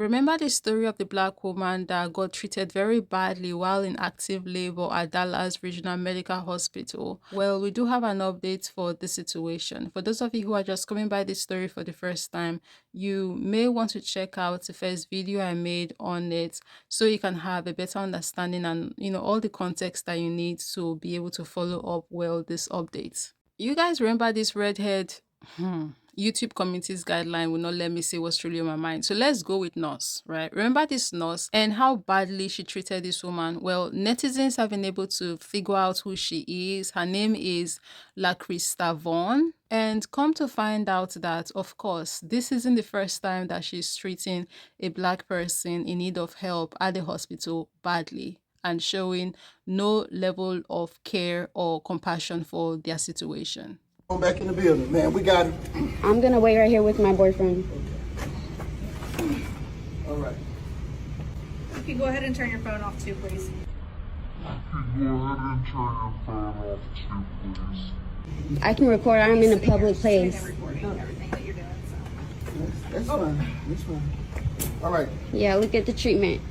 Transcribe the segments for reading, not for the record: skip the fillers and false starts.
Remember the story of the black woman that got treated very badly while in active labor at Dallas Regional Medical Hospital? Well, we do have an update for this situation. For those of you who are just coming by this story for the first time, you may want to check out the first video I made on it so you can have a better understanding and all the context that you need to be able to follow up well this update. You guys remember this redhead? YouTube community's guideline will not let me say what's truly on my mind. So let's go with nurse, right? Remember this nurse and how badly she treated this woman? Well, netizens have been able to figure out who she is. Her name is LaCrista Vaughn. And come to find out that, of course, this isn't the first time that she's treating a black person in need of help at the hospital badly and showing no level of care or compassion for their situation. Go back in the building, man. We got it. I'm gonna wait right here with my boyfriend. All right. You can go ahead and turn your phone off too, please. I can record. I'm in a public place. Recording everything that you're doing. That's fine. That's fine. All right. Yeah, look at the treatment.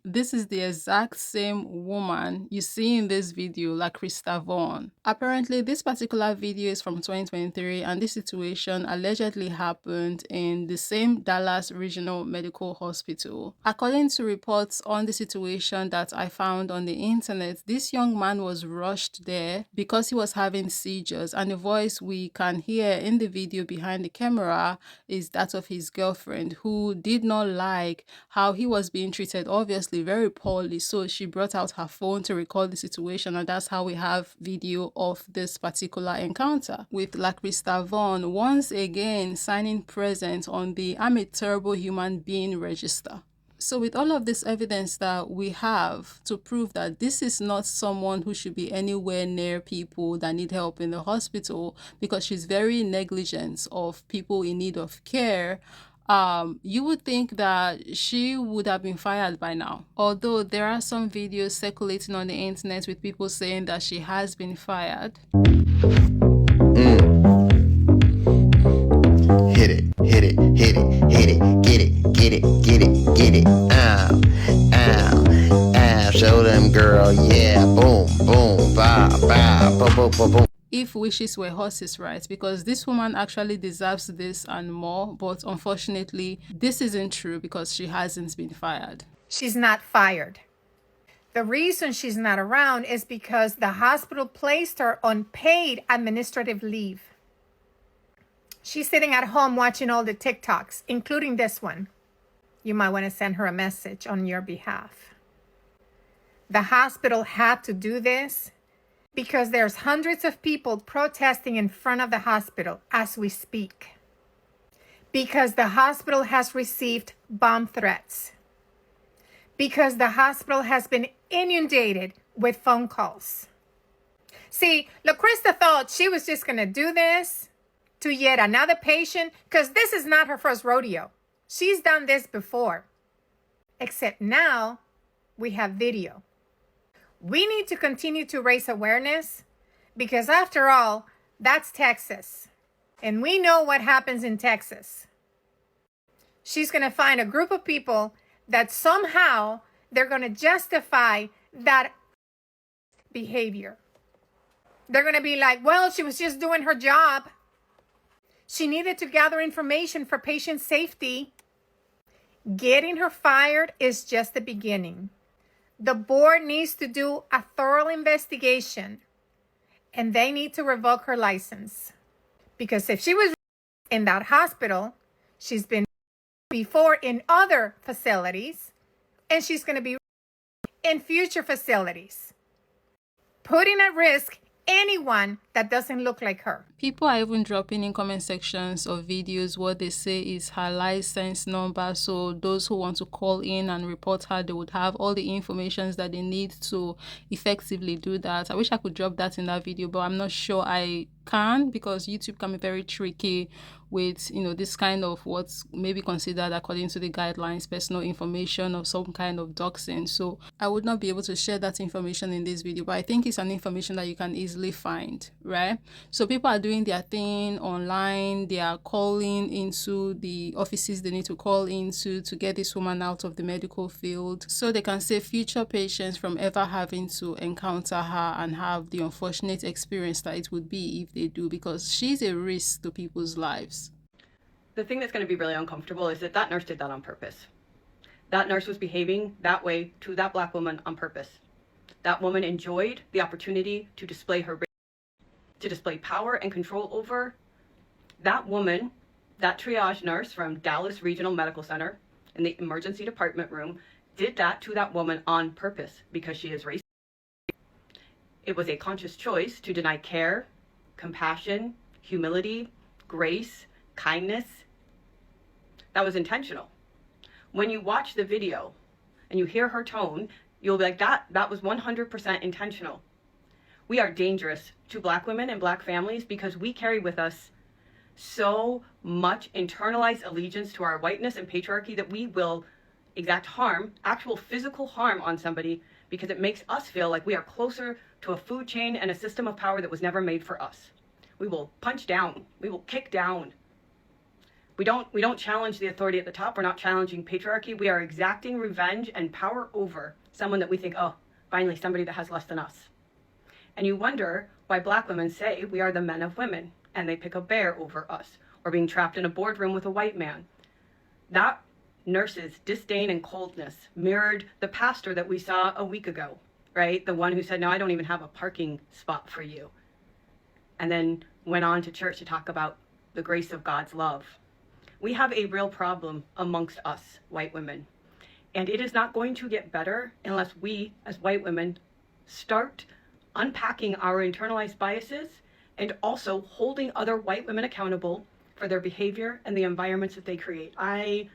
This is the exact same woman you see in this video, LaCrista Vaughn. Apparently, this particular video is from 2023 and this situation allegedly happened in the same Dallas Regional Medical Hospital. According to reports on the situation that I found on the internet, this young man was rushed there because he was having seizures, and the voice we can hear in the video behind the camera is that of his girlfriend, who did not like how he was being treated, obviously very poorly. So she brought out her phone to record the situation, and that's how we have video of this particular encounter with LaCrista Vaughn once again signing present on the "I'm a terrible human being" register. So with all of this evidence that we have to prove that this is not someone who should be anywhere near people that need help in the hospital, because she's very negligent of people in need of care, you would think that she would have been fired by now. Although there are some videos circulating on the internet with people saying that she has been fired. Hit it, hit it, hit it, hit it, get it, get it, get it, get it. Ow, ow, ow, show them, girl, yeah, boom, boom, bow, bow, boom, boom, boom, boom. If wishes were horses, right? Because this woman actually deserves this and more, but unfortunately, this isn't true because she hasn't been fired. She's not fired. The reason she's not around is because the hospital placed her on paid administrative leave. She's sitting at home watching all the TikToks, including this one. You might want to send her a message on your behalf. The hospital had to do this because there's hundreds of people protesting in front of the hospital as we speak. Because the hospital has received bomb threats. Because the hospital has been inundated with phone calls. See, LaCrista thought she was just going to do this to yet another patient, because this is not her first rodeo. She's done this before. Except now we have video. We need to continue to raise awareness because, after all, that's Texas. And we know what happens in Texas. She's going to find a group of people that somehow they're going to justify that behavior. They're going to be like, well, she was just doing her job. She needed to gather information for patient safety. Getting her fired is just the beginning. The board needs to do a thorough investigation, and they need to revoke her license. Because if she was in that hospital, she's been before in other facilities, and she's going to be in future facilities, putting at risk anyone that doesn't look like her. People are even dropping in comment sections of videos what they say is her license number, so those who want to call in and report her, they would have all the information that they need to effectively do that. I wish I could drop that in that video, but I'm not sure I can, because YouTube can be very tricky with, this kind of what's maybe considered, according to the guidelines, personal information or some kind of doxing. So I would not be able to share that information in this video, but I think it's an information that you can easily find, right? So people are doing their thing online. They are calling into the offices they need to call into to get this woman out of the medical field so they can save future patients from ever having to encounter her and have the unfortunate experience that it would be if they do, because she's a risk to people's lives. The thing that's going to be really uncomfortable is that that nurse did that on purpose. That nurse was behaving that way to that Black woman on purpose. That woman enjoyed the opportunity to display her race, to display power and control over. That woman, that triage nurse from Dallas Regional Medical Center in the emergency department room, did that to that woman on purpose because she is racist. It was a conscious choice to deny care, compassion, humility, grace, kindness. That was intentional. When you watch the video and you hear her tone, you'll be like, that was 100% intentional. We are dangerous to Black women and Black families because we carry with us so much internalized allegiance to our whiteness and patriarchy that we will exact harm, actual physical harm on somebody because it makes us feel like we are closer to a food chain and a system of power that was never made for us. We will punch down. We will kick down. We don't challenge the authority at the top. We're not challenging patriarchy. We are exacting revenge and power over someone that we think, oh, finally somebody that has less than us. And you wonder why Black women say we are the men of women and they pick a bear over us, or being trapped in a boardroom with a white man. That nurse's disdain and coldness mirrored the pastor that we saw a week ago, right? The one who said, no, I don't even have a parking spot for you. And then went on to church to talk about the grace of God's love. We have a real problem amongst us white women. And it is not going to get better unless we, as white women, start unpacking our internalized biases and also holding other white women accountable for their behavior and the environments that they create. I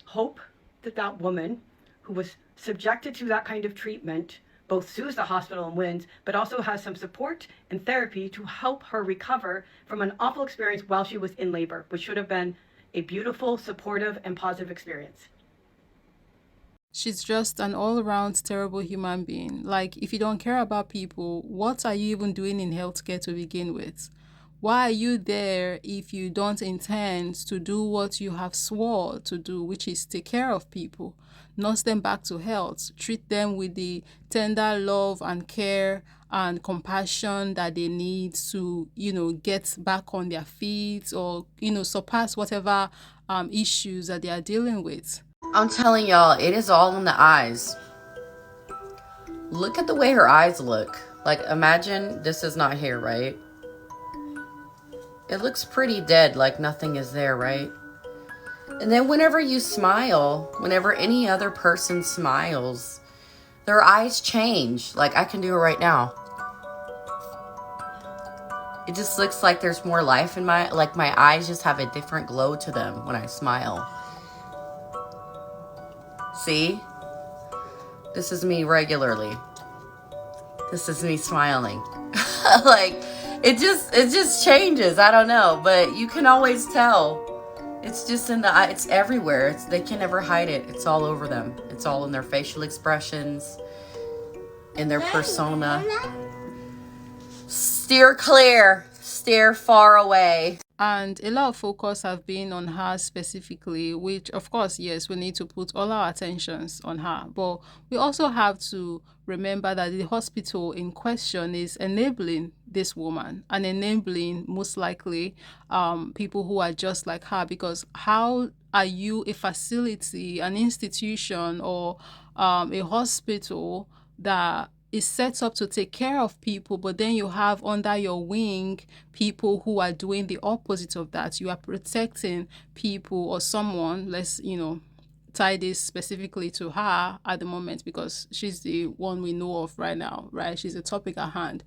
hope that that woman who was subjected to that kind of treatment both sues the hospital and wins, but also has some support and therapy to help her recover from an awful experience while she was in labor, which should have been a beautiful, supportive, and positive experience. She's just an all-around terrible human being. Like, if you don't care about people, what are you even doing in healthcare to begin with? Why are you there if you don't intend to do what you have swore to do, which is take care of people, nurse them back to health, treat them with the tender love and care and compassion that they need to, get back on their feet or, surpass whatever issues that they are dealing with? I'm telling y'all, it is all in the eyes. Look at the way her eyes look. Like, imagine this is not hair, right? It looks pretty dead, like nothing is there, right? And then whenever you smile, whenever any other person smiles, their eyes change. Like, I can do it right now. It just looks like there's more life in my eyes just have a different glow to them when I smile. See? This is me regularly. This is me smiling. Like, it just changes. I don't know, but you can always tell. It's just in the eye. It's everywhere. They can never hide it. It's all over them. It's all in their facial expressions, in their persona. Steer clear. Steer far away. And a lot of focus have been on her specifically, which, of course, yes, we need to put all our attentions on her. But we also have to remember that the hospital in question is enabling this woman and enabling, most likely, people who are just like her. Because how are you a facility, an institution, or a hospital that is set up to take care of people, but then you have under your wing people who are doing the opposite of that? You are protecting people or someone, let's, tie this specifically to her at the moment because she's the one we know of right now, right? She's the topic at hand.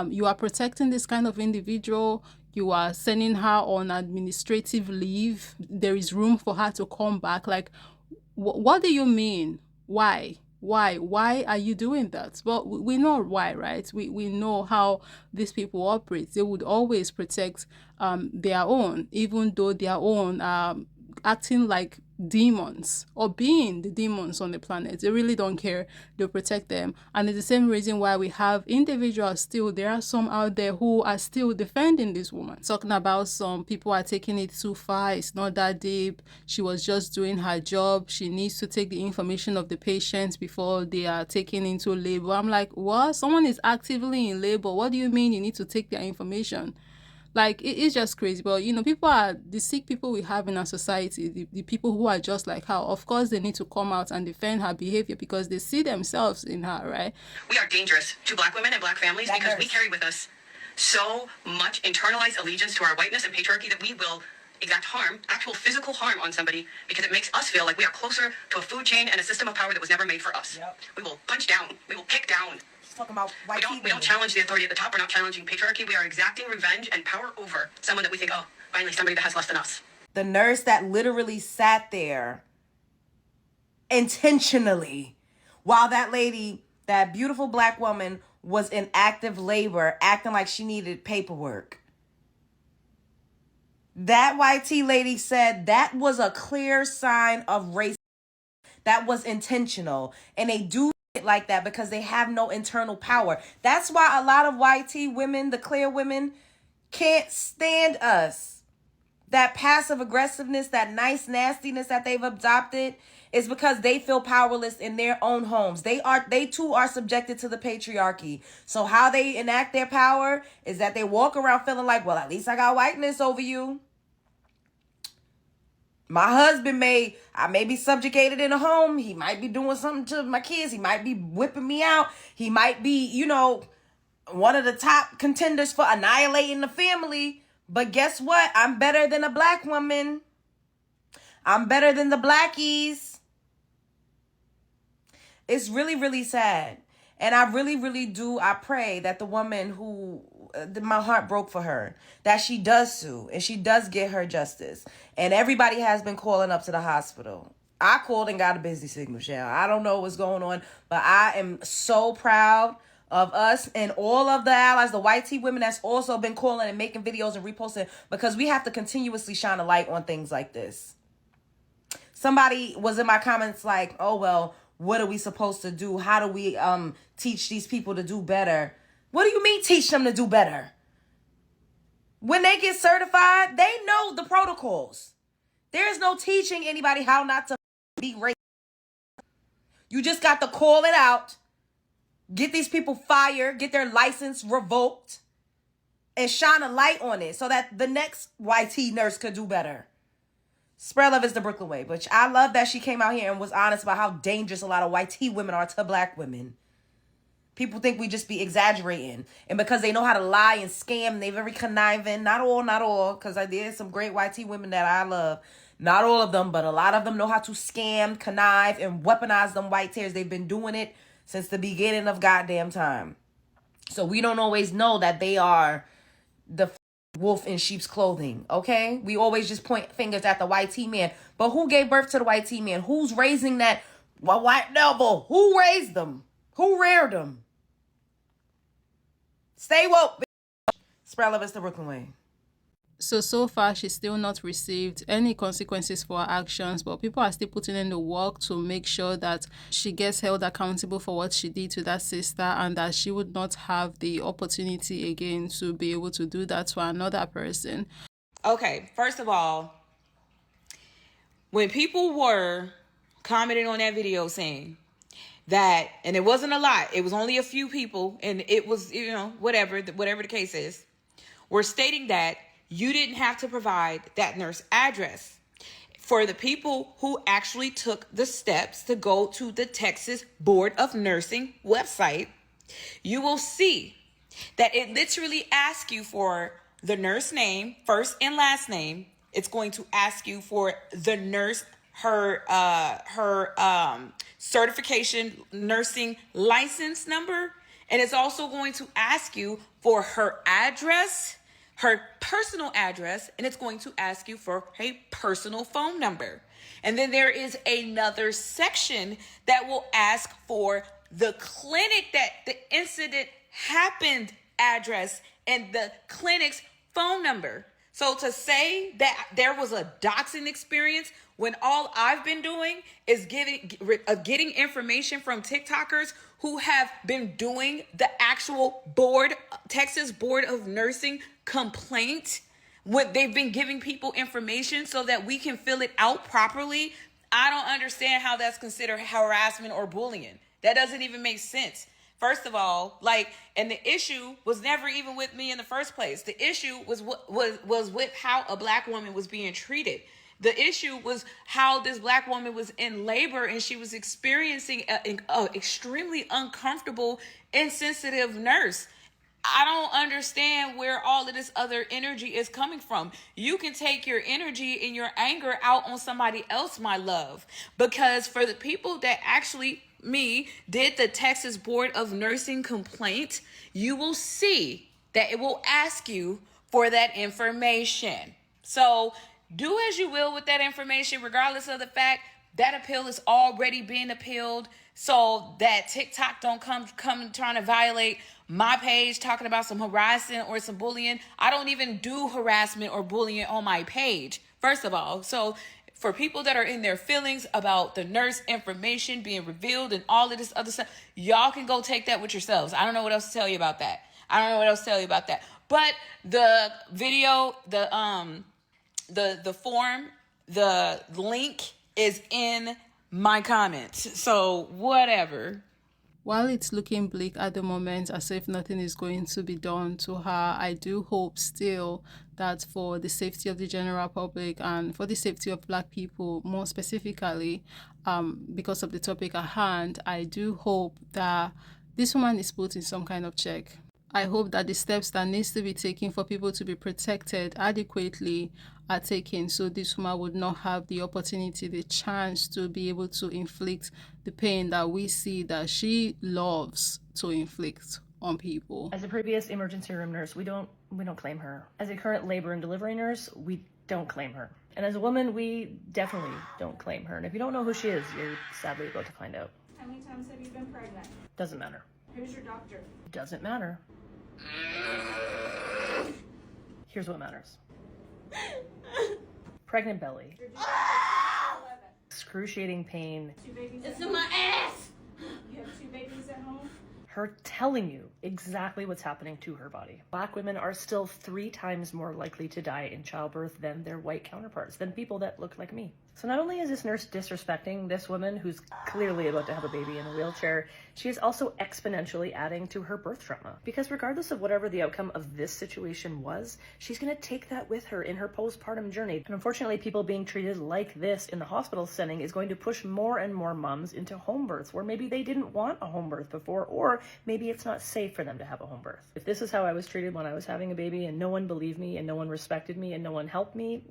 You are protecting this kind of individual. You are sending her on administrative leave. There is room for her to come back. Like, what do you mean? Why? Why are you doing that? Well, we know why, right? We know how these people operate. They would always protect their own, even though their own acting like demons or being the demons on the planet. They really don't care. They'll protect them. And it's the same reason why we have individuals still. There are some out there who are still defending this woman, talking about some people are taking it too far. It's not that deep. She was just doing her job. She needs to take the information of the patients before they are taken into labor. I'm like, what? Someone is actively in labor. What do you mean you need to take their information? Like, it's just crazy. But, people are the sick people we have in our society, the people who are just like her. Of course, they need to come out and defend her behavior because they see themselves in her, right? We are dangerous to Black women and Black families because we carry with us so much internalized allegiance to our whiteness and patriarchy that we will exact harm, actual physical harm on somebody because it makes us feel like we are closer to a food chain and a system of power that was never made for us. Yep. We will punch down. We will kick down. Talking about white we don't challenge the authority at the top. We're not challenging patriarchy. We are exacting revenge and power over someone that we think, oh, finally somebody that has less than us. The nurse that literally sat there intentionally while that lady, that beautiful Black woman, was in active labor, acting like she needed paperwork. That YT lady said that was a clear sign of racism. That was intentional. And they do it like that because they have no internal power. That's why a lot of YT women, the clear women, can't stand us. That passive aggressiveness, that nice nastiness that they've adopted is because they feel powerless in their own homes. They too are subjected to the patriarchy. So how they enact their power is that they walk around feeling like, well, at least I got whiteness over you. My husband I may be subjugated in a home. He might be doing something to my kids. He might be whipping me out. He might be, one of the top contenders for annihilating the family. But guess what? I'm better than a Black woman. I'm better than the Blackies. It's really, really sad. And I really, really do. I pray that the woman who my heart broke for her, that she does sue and she does get her justice. And everybody has been calling up to the hospital. I called and got a busy signal, Shell. I don't know what's going on, but I am so proud of us and all of the allies, the YT women that's also been calling and making videos and reposting, because we have to continuously shine a light on things like this. Somebody was in my comments like, oh, well, what are we supposed to do? How do we teach these people to do better? What do you mean teach them to do better? When they get certified, they know the protocols. There's no teaching anybody how not to be racist. You just got to call it out, get these people fired, get their license revoked, and shine a light on it so that the next YT nurse could do better. Spread love is the Brooklyn way, but I love that she came out here and was honest about how dangerous a lot of YT women are to Black women. People think we just be exaggerating. And because they know how to lie and scam, they're very conniving. Not all, because there's some great YT women that I love. Not all of them, but a lot of them know how to scam, connive, and weaponize them white tears. They've been doing it since the beginning of goddamn time. So we don't always know that they are the wolf in sheep's clothing, okay? We always just point fingers at the YT man. But who gave birth to the YT man? Who's raising that white devil? Who raised them? Who reared them? Stay woke, bitch. Spread love is the Brooklyn way. So far, she's still not received any consequences for her actions, but people are still putting in the work to make sure that she gets held accountable for what she did to that sister and that she would not have the opportunity again to be able to do that to another person. Okay, first of all, when people were commenting on that video saying that, and it wasn't a lot, it was only a few people, and it was, whatever the case is, were stating that you didn't have to provide that nurse address. For the people who actually took the steps to go to the Texas Board of Nursing website, you will see that it literally asks you for the nurse name, first and last name. It's going to ask you for the nurse, her certification nursing license number. And it's also going to ask you for her address, her personal address, and it's going to ask you for a personal phone number. And then there is another section that will ask for the clinic that the incident happened address and the clinic's phone number. So to say that there was a doxing experience when all I've been doing is getting information from TikTokers who have been doing the actual Texas Board of Nursing complaint, what they've been giving people information so that we can fill it out properly. I don't understand how that's considered harassment or bullying. That doesn't even make sense. First of all, and the issue was never even with me in the first place. The issue was with how a black woman was being treated. The issue was how this black woman was in labor and she was experiencing an extremely uncomfortable, insensitive nurse. I don't understand where all of this other energy is coming from. You can take your energy and your anger out on somebody else, my love. Because for the people that actually did the Texas Board of Nursing complaint, you will see that it will ask you for that information. So do as you will with that information, regardless of the fact that appeal is already being appealed, so that TikTok don't come trying to violate my page talking about some harassment or some bullying. I don't even do harassment or bullying on my page, first of all. So for people that are in their feelings about the nurse information being revealed and all of this other stuff, y'all can go take that with yourselves. I don't know what else to tell you about that. But the video, the form, the link is in my comments. So whatever. While it's looking bleak at the moment, as if nothing is going to be done to her, I do hope still that for the safety of the general public and for the safety of Black people, more specifically, because of the topic at hand, I do hope that this woman is put in some kind of check. I hope that the steps that needs to be taken for people to be protected adequately are taken, so this woman would not have the opportunity, the chance to be able to inflict the pain that we see that she loves to inflict on people. As a previous emergency room nurse, we don't claim her. As a current labor and delivery nurse, we don't claim her. And as a woman, we definitely don't claim her. And if you don't know who she is, you're sadly about to find out. How many times have you been pregnant? Doesn't matter. Who's your doctor? Doesn't matter. Here's what matters. Pregnant belly. Excruciating pain. It's in my ass! You have 2 babies at home? Her telling you exactly what's happening to her body. Black women are still 3 times more likely to die in childbirth than their white counterparts, than people that look like me. So not only is this nurse disrespecting this woman who's clearly about to have a baby in a wheelchair, she is also exponentially adding to her birth trauma. Because regardless of whatever the outcome of this situation was, she's going to take that with her in her postpartum journey. And unfortunately, people being treated like this in the hospital setting is going to push more and more moms into home births, where maybe they didn't want a home birth before, or maybe it's not safe for them to have a home birth. If this is how I was treated when I was having a baby and no one believed me and no one respected me and no one helped me,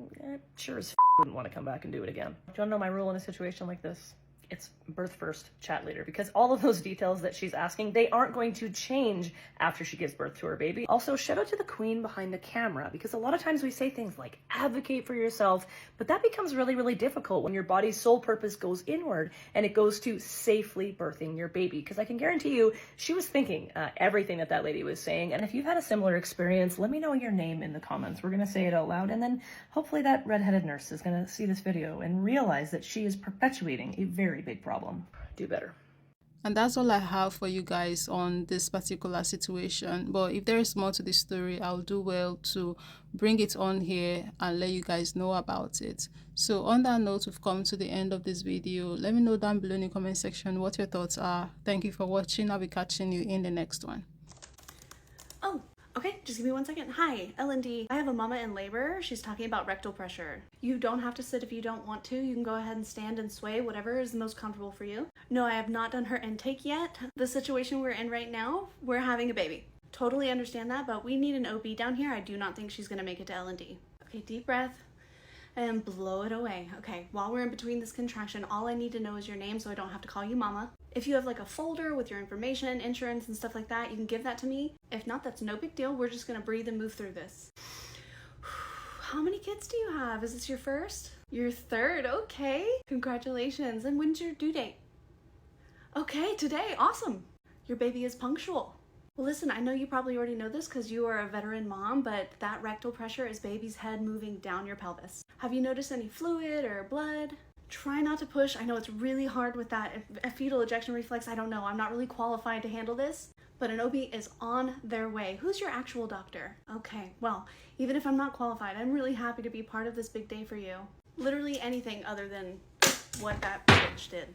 sure as wouldn't want to come back and do it again. Do you want to know my rule in a situation like this? It's birth first, chat later, because all of those details that she's asking, they aren't going to change after she gives birth to her baby. Also, shout out to the queen behind the camera, because a lot of times we say things like advocate for yourself, but that becomes really, really difficult when your body's sole purpose goes inward and it goes to safely birthing your baby. Because I can guarantee you, she was thinking everything that lady was saying. And if you've had a similar experience, let me know your name in the comments. We're going to say it out loud, and then hopefully that redheaded nurse is going to see this video and realize that she is perpetuating a very big problem. Do better. And that's all I have for you guys on this particular situation. But if there is more to the story, I'll do well to bring it on here and let you guys know about it. So on that note, we've come to the end of this video. Let me know down below in the comment section what your thoughts are. Thank you for watching. I'll be catching you in the next one. Oh, okay, just give me 1 second. Hi, L&D. I have a mama in labor. She's talking about rectal pressure. You don't have to sit if you don't want to. You can go ahead and stand and sway, whatever is the most comfortable for you. No, I have not done her intake yet. The situation we're in right now, we're having a baby. Totally understand that, but we need an OB down here. I do not think she's gonna make it to L&D. Okay, deep breath and blow it away. Okay, while we're in between this contraction, all I need to know is your name so I don't have to call you mama. If you have like a folder with your information, insurance and stuff like that, you can give that to me. If not, that's no big deal. We're just gonna breathe and move through this. How many kids do you have? Is this your first? You're third, okay. Congratulations. And when's your due date? Okay, today, awesome. Your baby is punctual. Well, listen, I know you probably already know this because you are a veteran mom, but that rectal pressure is baby's head moving down your pelvis. Have you noticed any fluid or blood? Try not to push. I know it's really hard with that. A fetal ejection reflex, I don't know. I'm not really qualified to handle this, but an OB is on their way. Who's your actual doctor? Okay, well, even if I'm not qualified, I'm really happy to be part of this big day for you. Literally anything other than what that bitch did.